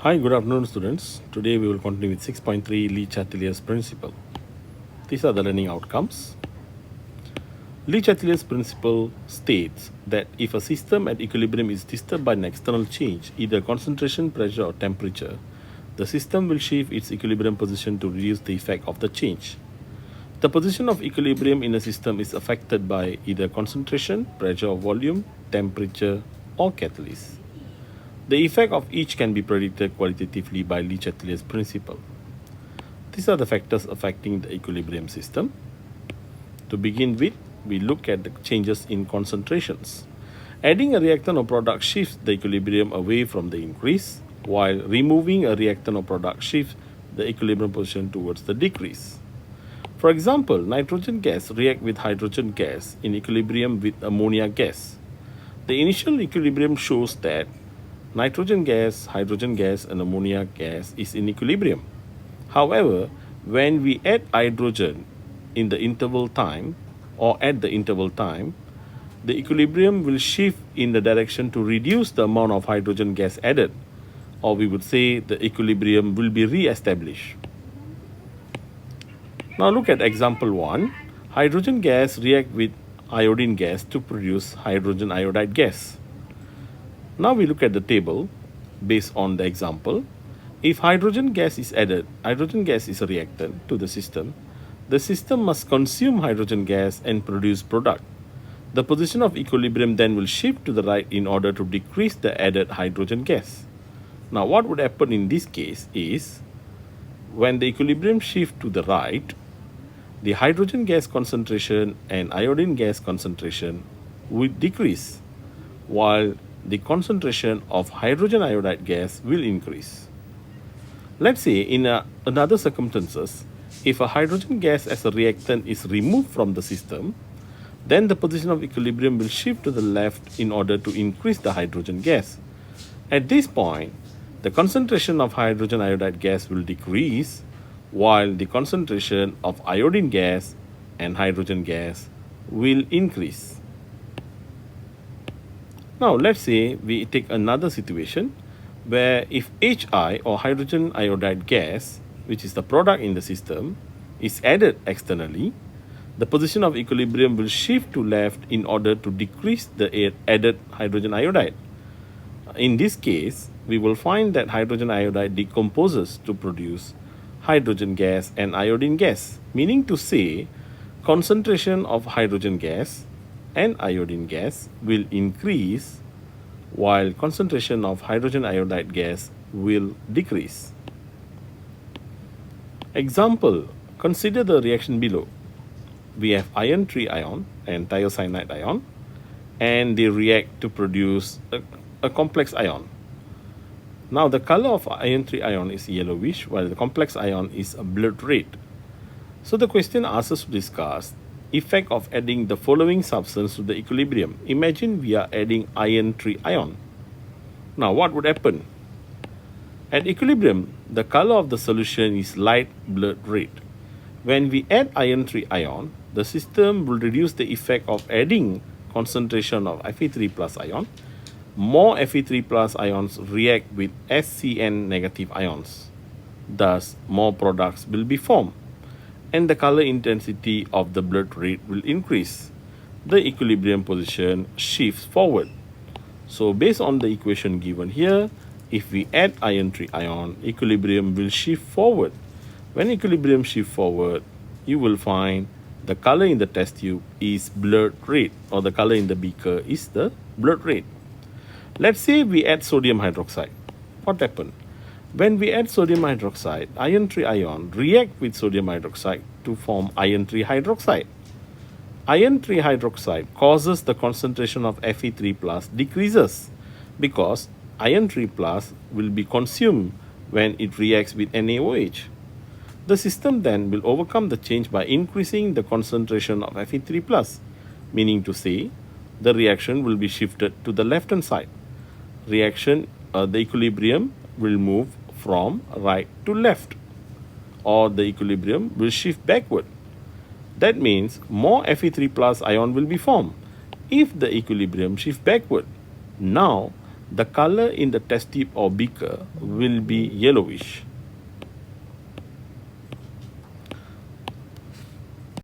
Hi, good afternoon, students. Today we will continue with 6.3 Lee Chatillier's principle. These are the learning outcomes. Lee Chatillier's principle states that if a system at equilibrium is disturbed by an external change, either concentration, pressure, or temperature, the system will shift its equilibrium position to reduce the effect of the change. The position of equilibrium in a system is affected by either concentration, pressure or volume, temperature, or catalyst. The effect of each can be predicted qualitatively by Lee Chatillier's principle. These are the factors affecting the equilibrium system. To begin with, we look at the changes in concentrations. Adding a reactant or product shifts the equilibrium away from the increase, while removing a reactant or product shifts the equilibrium position towards the decrease. For example, nitrogen gas reacts with hydrogen gas in equilibrium with ammonia gas. The initial equilibrium shows that nitrogen gas, hydrogen gas, and ammonia gas is in equilibrium. However, when we add hydrogen in the interval time or at the interval time, the equilibrium will shift in the direction to reduce the amount of hydrogen gas added, or we would say the equilibrium will be re-established. Now look at example 1. Hydrogen gas react with iodine gas to produce hydrogen iodide gas. Now we look at the table based on the example. If hydrogen gas is added, hydrogen gas is a reactant to the system must consume hydrogen gas and produce product. The position of equilibrium then will shift to the right in order to decrease the added hydrogen gas. Now what would happen in this case is, when the equilibrium shift to the right, the hydrogen gas concentration and iodine gas concentration will decrease, while the concentration of hydrogen iodide gas will increase. Let's say in another circumstances, if a hydrogen gas as a reactant is removed from the system, then the position of equilibrium will shift to the left in order to increase the hydrogen gas. At this point, the concentration of hydrogen iodide gas will decrease, while the concentration of iodine gas and hydrogen gas will increase. Now let's say we take another situation where if HI or hydrogen iodide gas, which is the product in the system, is added externally, the position of equilibrium will shift to left in order to decrease the added hydrogen iodide. In this case, we will find that hydrogen iodide decomposes to produce hydrogen gas and iodine gas, meaning to say concentration of hydrogen gas and iodine gas will increase while concentration of hydrogen iodide gas will decrease. Example, consider the reaction below. We have iron 3 ion and thiocyanide ion, and they react to produce a complex ion. Now the color of iron 3 ion is yellowish, while the complex ion is a blood red. So the question asks us to discuss effect of adding the following substance to the equilibrium. Imagine we are adding iron 3 ion. Now what would happen? At equilibrium, the color of the solution is light blood red. When we add iron 3 ion, the system will reduce the effect of adding concentration of Fe3 plus ion. More Fe3 plus ions react with SCN negative ions. Thus, more products will be formed, and the color intensity of the blood red will increase. The equilibrium position shifts forward. So based on the equation given here, if we add iron 3 ion, equilibrium will shift forward. When equilibrium shifts forward, you will find the color in the test tube is blood red, or the color in the beaker is the blood red. Let's say we add sodium hydroxide. What happened? When we add sodium hydroxide, iron 3 ion react with sodium hydroxide to form iron 3 hydroxide. Iron 3 hydroxide causes the concentration of Fe3 plus decreases because iron 3 plus will be consumed when it reacts with NaOH. The system then will overcome the change by increasing the concentration of Fe3 plus, meaning to say the reaction will be shifted to the left hand side. The equilibrium will move from right to left, or the equilibrium will shift backward. That means more Fe3 plus ion will be formed if the equilibrium shifts backward. Now, the color in the test tube or beaker will be yellowish.